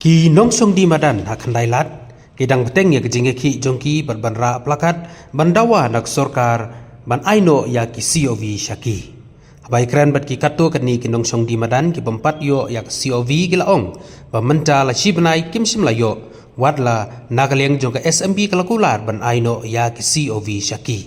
Ki nongsong di madan akan dailat, kidang peteng ya kejinge ki jongki berbanra plakat bandawa nak sorkar ban aino ya ki COV Shaki. Habai keren bat ki kato kani ki nongsong di madan ki pempat yo ya ki COV gilaong, bamenta la shibnai kim simlayo, wadla nagaleng jongka SMB kalakular ban aino ya ki COV Shaki.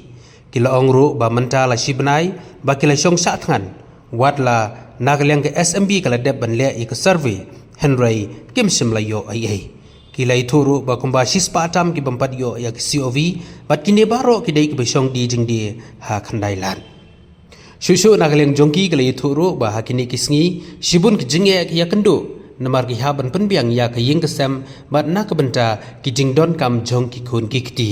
Kilaong ru bamenta la shibnai bakila shong satngan, wadla nagaleng ke SMB kaladep ban le ik survey Henry Kim Simlayo ai kilai thuru ba kumba shispa atam ki bampat yo ya COV bat kine baro ki dei ki besong di jingdi ha khandailan shushu nagaleng jongki kilai thuru ba hakini kisngi shibun ki jinge ya kendo namar ki haban penbiang ya ka ying kesem bat na ka benta ki jingdon kam jongki khun ki kti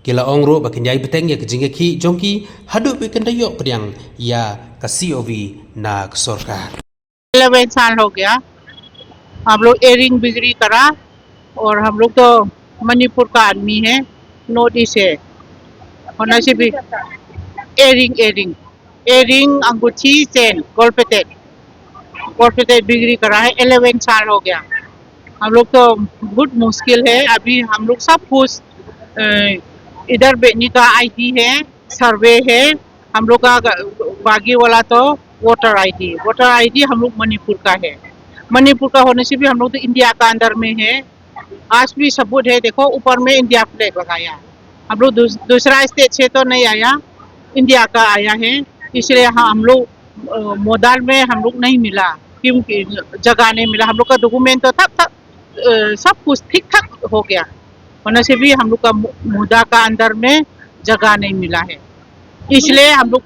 kila ongro ba kinyai beteng ya ki jinge ki jongki hadu be kendayo priang ya ka COV na सरकार 11 साल हो गया हम लोग एयरिंग बिजली करा और हम लोग तो मणिपुर का आदमी है नॉर्थ ईस्ट है होना से भी एयरिंग अंगूठी चेन गोलपेटेट बिजली करा है 11 साल हो गया हम लोग तो बहुत मुश्किल है अभी हम लोग सब कुछ इधर बेचने का आईडी है सर्वे है हम लोग का बागी वाला तो वोटर आईडी हम लोग मणिपुर का है मणिपुर का होने से भी हम लोग तो इंडिया का अंदर में है आज भी सबूत है देखो ऊपर में इंडिया फ्लैग लगाया हम लोग दूसरा स्टेट से तो नहीं आया इंडिया का आया है इसलिए हम लोग मोदाल में हम लोग नहीं मिला क्योंकि जगह नहीं मिला हम लोग का डॉक्यूमेंट तो था सब कुछ ठीक ठाक हो गया होने से भी हम लोग का मुद्दा का अंदर में जगह नहीं मिला है इसलिए हम लोग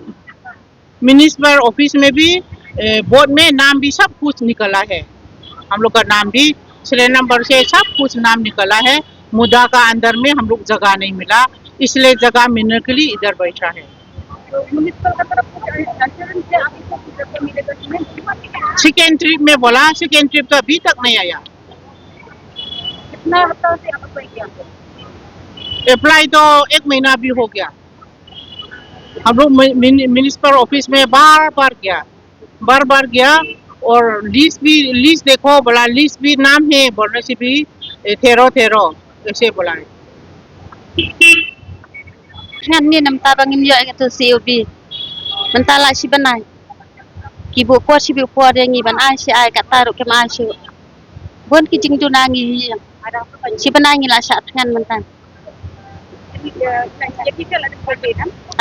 म्युनिसिपल ऑफिस में भी बोर्ड में नाम भी सब कुछ निकला है हम लोग का नाम भी सिले नंबर से सब कुछ नाम निकला है मुद्दा का अंदर में हम लोग जगह नहीं मिला इसलिए जगह मिलने के लिए इधर बैठा है सेकेंड ट्रिप में बोला सेकेंड ट्रिप तो अभी तक नहीं आया अप्लाई तो 1 महीना भी हो गया हम लोग म्युनिसिपल ऑफिस में बार बार गया और लिस्ट देखो बोला लिस्ट भी नाम है बोलने से भी ठेरो ऐसे बोला है ni namta bangin yo ito COV mentala si banai kibu po si bu po dengi ban ai si ai kataru ke mai si bon ki jing tunangi si banai la sa tangan mentan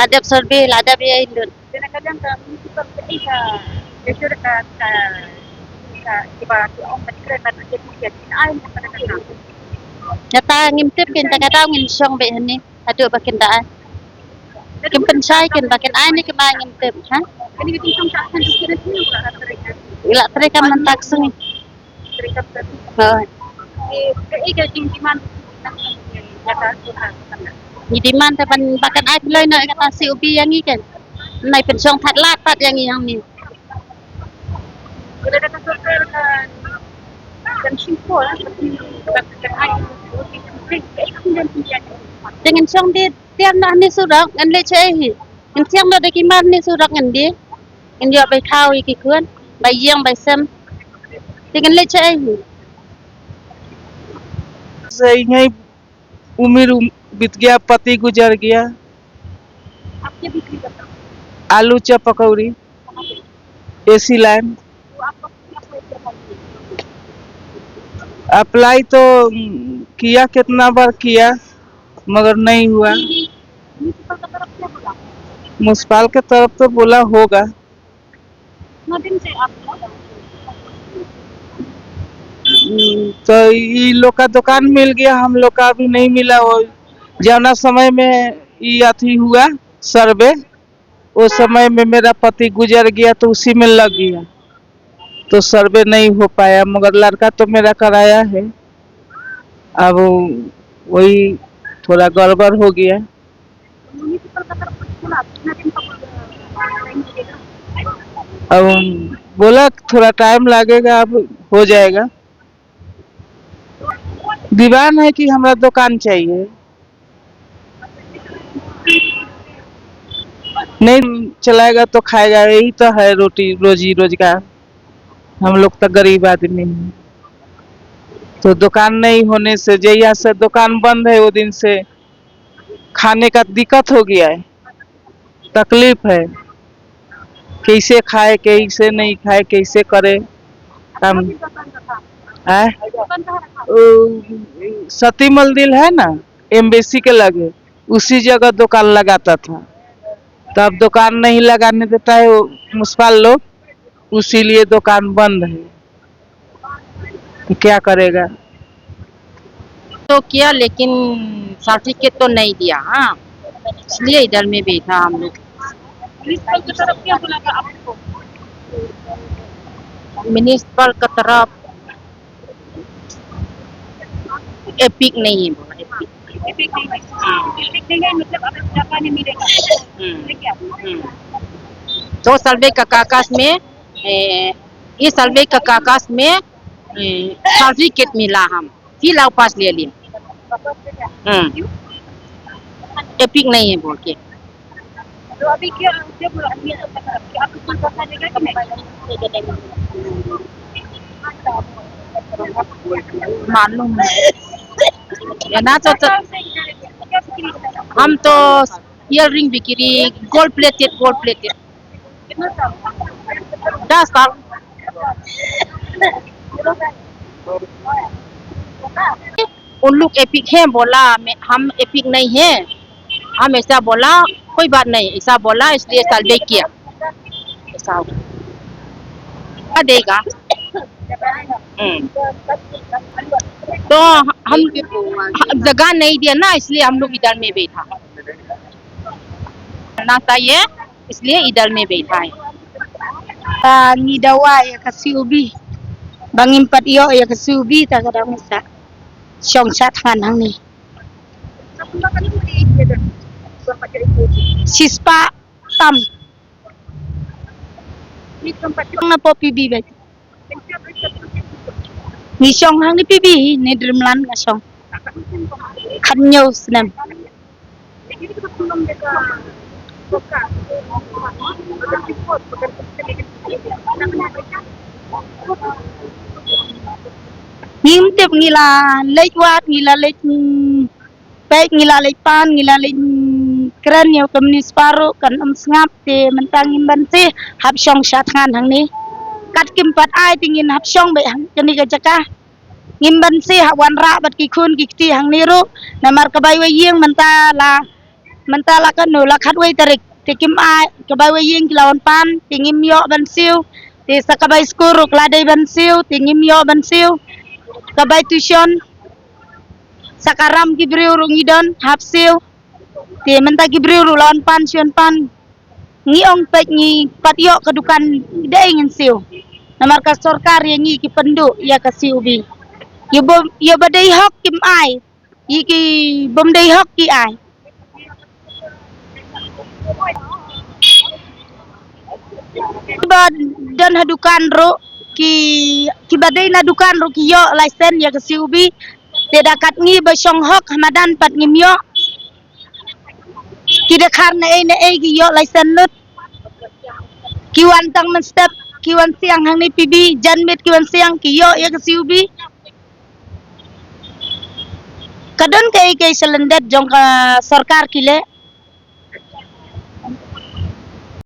ada survey la ada biaya indun kadang-kadang ke municipal ketika besok ka ibarat om berkeren pada jadi ai kadang-kadang nyata ngimtip kin kadang ngin song be ni adu bakin da kim pensai kin bakin ai ni kemai ngimtip ha ini bikin song tak kan kira sini ila mereka mentak sini mereka ke ika jing diman ni diman tapan bakan ai loi nak kata COV yang ni kan nai pen song that lat pat yang ni bila kata survey kan simpul dengan song dia tiang nak ni surak ngan le chai hi ngan tiang lo de ki man ni surak ngan dia ngan dia bai thau ki kuan bai yang bai sem dengan le chai hi सही है उम्र बीत गया पति गुजर गया आपके बिक्री बताओ आलू चप पकौड़ी एसी लाइन अप्लाई तो किया कितना बार किया मगर नहीं हुआ म्युनिसिपल के तरफ तो बोला होगा तो ये लोग का दुकान मिल गया हम लोग का अभी नहीं मिला वो जाना समय में ये अथी हुआ सर्वे उस समय में मेरा पति गुजर गया तो उसी में लग गया तो सर्वे नहीं हो पाया मगर लड़का तो मेरा कराया है अब वही थोड़ा गड़बड़ हो गया अब बोला थोड़ा टाइम लगेगा अब हो जाएगा दीवान है कि हमारा दुकान चाहिए नहीं चलाएगा तो खाएगा यही तो है रोजी रोजगार हम लोग तो गरीब आदमी हैं तो दुकान नहीं होने से जैया से दुकान बंद है वो दिन से खाने का दिक्कत हो गया है, तकलीफ है। कैसे खाए कैसे नहीं खाए कैसे करे काम है। सती मंदिर है ना एम्बेसी के लगे, उसी जगह दुकान लगाता था। तब दुकान नहीं लगाने देता है मुस्पाल लोग, उसीलिए दुकान बंद है। तो क्या करेगा। तो किया लेकिन सर्टिफिकेट तो नहीं दिया। हाँ, इसलिए इधर में बैठा हम लोग। म्युनिसिपल की तरफ एपिक नहीं है बोला, एपिक नहीं है मतलब अब जापानी मिलेगा। तो सर्वे का कागज में ये सर्वे का कागज में सर्टिफिकेट मिला, हम फिर लाओ पास ले लिए। एपिक नहीं है बोल के। तो अभी क्या जब आपको पता चलेगा कि नहीं मालूम है ना। तो हम तो ईयर रिंग बिक्री गोल्ड प्लेटेड 10 साल। उन लोग एपिक है बोला, हम एपिक नहीं है। हम ऐसा बोला कोई बात नहीं, ऐसा बोला इसलिए सर्वे किया। ऐसा क्या देगा। तो हम जगह नहीं दिया ना, इसलिए हम लोग इधर में बैठा ना चाहिए, इसलिए इधर में बैठा है। Ngidawa ya kasi ubi bangin pat yo ya kasi ubi ta kadang sa song sat han hang ni sispa tam na po pibi ba ni song hang ni pibi ni drumlan na song khanyo snam Nim tip ngila lech wat ngila lech pek ngila lech pan ngila lech keren yo kemni separuh kan sengap te mentang imban te hap song sat han hang ni kat kim pat ai tingin hap song be hang keni ka jaka ngimban se hak wan ra bat ki khun ki ti hang ni ru namar ka bai we yeng mentala kan no la khat we tarik te kim ai ka bai we yeng ki lawan pan tingim yo ban siu te sakabai skuru kladai ban siu tingim yo ban siu kabai tuition sakaram gibriu rungidon hapsil te menta gibriu lawan pan siun pan ngi ong pek ngi patio kedukan de ingin siu namar ka sorkar yang ngi ki pendu ya ka siu bi yo badai hok kim ai ki bom dai hok ki ai ba dan hadukan ro ki badai na dukan ro ki yo license ya ka siu bi te dakat ngi ba song hok hamadan pat ngim yo ki dekar na e ki yo license lut ki wan tang men step ki wan siang hang ni pibi janmit ki wan siang ki yo ya ka siu bi kadon kai kai selendet jong ka sarkar kile